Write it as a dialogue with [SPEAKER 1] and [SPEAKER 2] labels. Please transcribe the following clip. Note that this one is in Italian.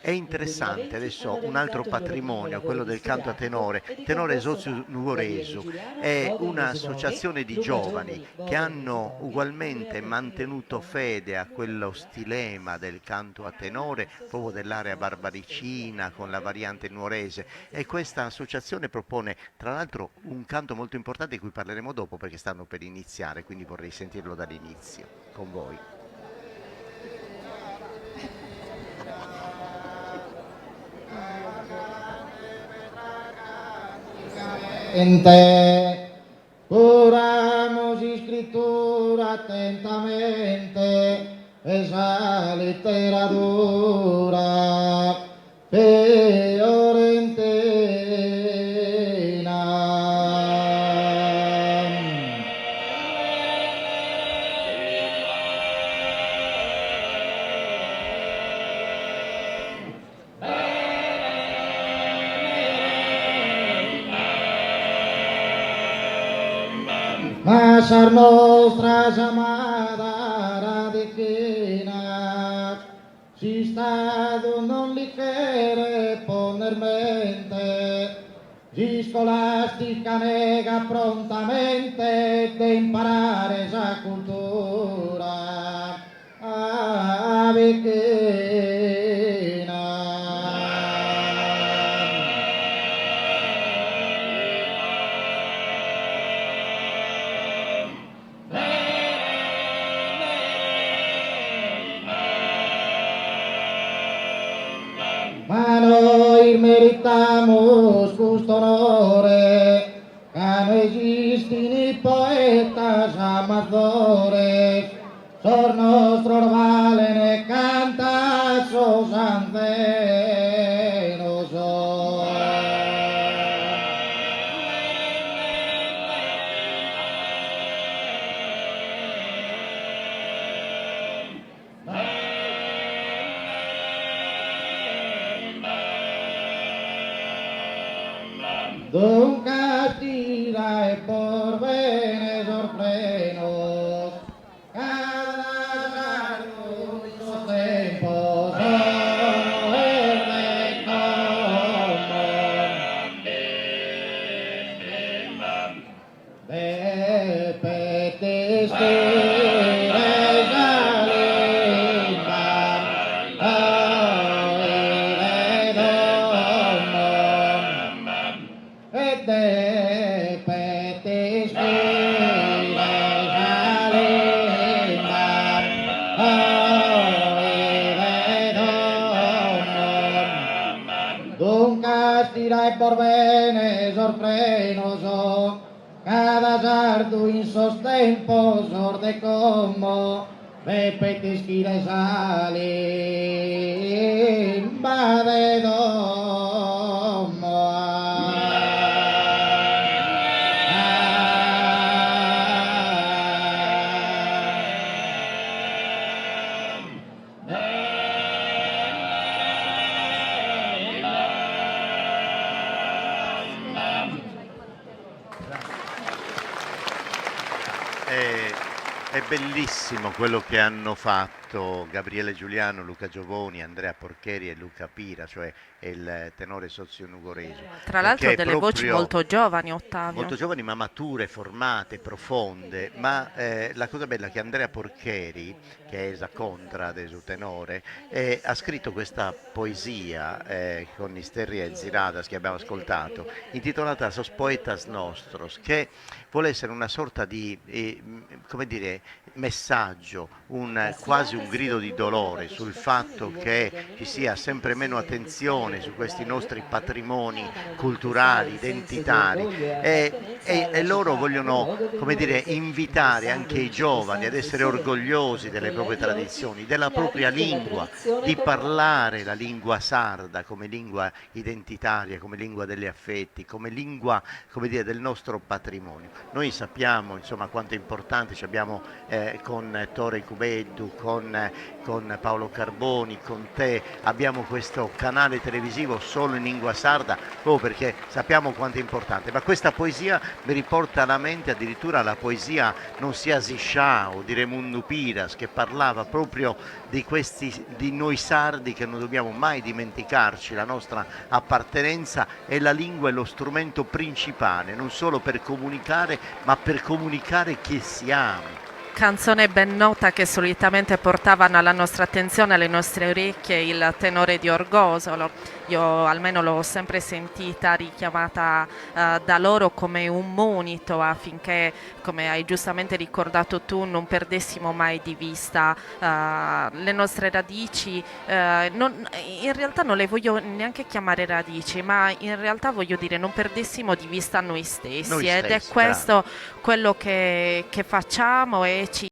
[SPEAKER 1] È interessante adesso un altro patrimonio, quello del canto a tenore. Tenore Sozio Nuvoresu è un'associazione di giovani che hanno ugualmente mantenuto fede a quello stilema del canto a tenore, proprio dell'area barbaricina con la variante nuorese. E questa associazione propone tra l'altro un canto molto importante di cui parleremo dopo perché stanno per iniziare, quindi vorrei sentirlo dall'inizio con voi.
[SPEAKER 2] Ente, curamos escritura atentamente, esa literatura fiorentina. Masar nostras amadas radiquinas, si Estado non li quiere poner mente, si escolástica nega prontamente de imparar esa cultura aviquina. Ma noi meritamos justo onore, que no existen ni poetas amadores, sor nostros valen e cantas os ancenos. Dunque tirai por bene sorprenos, cada año in sus tempos sono verde como de petis tires alimban, et de petis tires alimban, Dunque stirai por bene sorprenoso, cada sardu in sos tempos orde como, repetis quires alimba de domo.
[SPEAKER 1] È bellissimo quello che hanno fatto Gabriele Giuliano, Luca Giovoni, Andrea Porcheri e Luca Pira, cioè il tenore sozio-nugoreso,
[SPEAKER 3] Tra l'altro
[SPEAKER 1] perché è
[SPEAKER 3] delle voci
[SPEAKER 1] proprio
[SPEAKER 3] molto giovani, Ottavio.
[SPEAKER 1] molto giovani ma mature, formate, profonde, ma la cosa bella è che Andrea Porcheri, che è esa contrade su tenore, ha scritto questa poesia con Isterri e Ziradas che abbiamo ascoltato, intitolata Sos Poetas Nostros, che vuole essere una sorta di, come dire, messaggio, quasi un grido di dolore sul fatto che ci sia sempre meno attenzione su questi nostri patrimoni culturali, identitari e loro vogliono, come dire, invitare anche i giovani ad essere orgogliosi delle proprie tradizioni, della propria lingua, di parlare la lingua sarda come lingua identitaria, come lingua degli affetti, come lingua, come dire, del nostro patrimonio. Noi sappiamo insomma quanto è importante, ci abbiamo con Tore Cubeddu, con con Paolo Carboni, con te, abbiamo questo canale televisivo solo in lingua sarda, proprio perché sappiamo quanto è importante, ma questa poesia mi riporta alla mente addirittura la poesia Non sia Sciao di Raimundo Piras, che parlava proprio di noi sardi, che non dobbiamo mai dimenticarci la nostra appartenenza, e la lingua è lo strumento principale, non solo per comunicare, ma per comunicare chi siamo.
[SPEAKER 3] Canzone ben nota che solitamente portavano alla nostra attenzione, alle nostre orecchie, il tenore di Orgosolo. Io almeno l'ho sempre sentita richiamata da loro come un monito affinché, come hai giustamente ricordato tu, non perdessimo mai di vista le nostre radici. In realtà non le voglio neanche chiamare radici, ma in realtà voglio dire non perdessimo di vista noi stessi,
[SPEAKER 1] Noi
[SPEAKER 3] ed è
[SPEAKER 1] stessi, bravo.
[SPEAKER 3] questo quello che facciamo e ci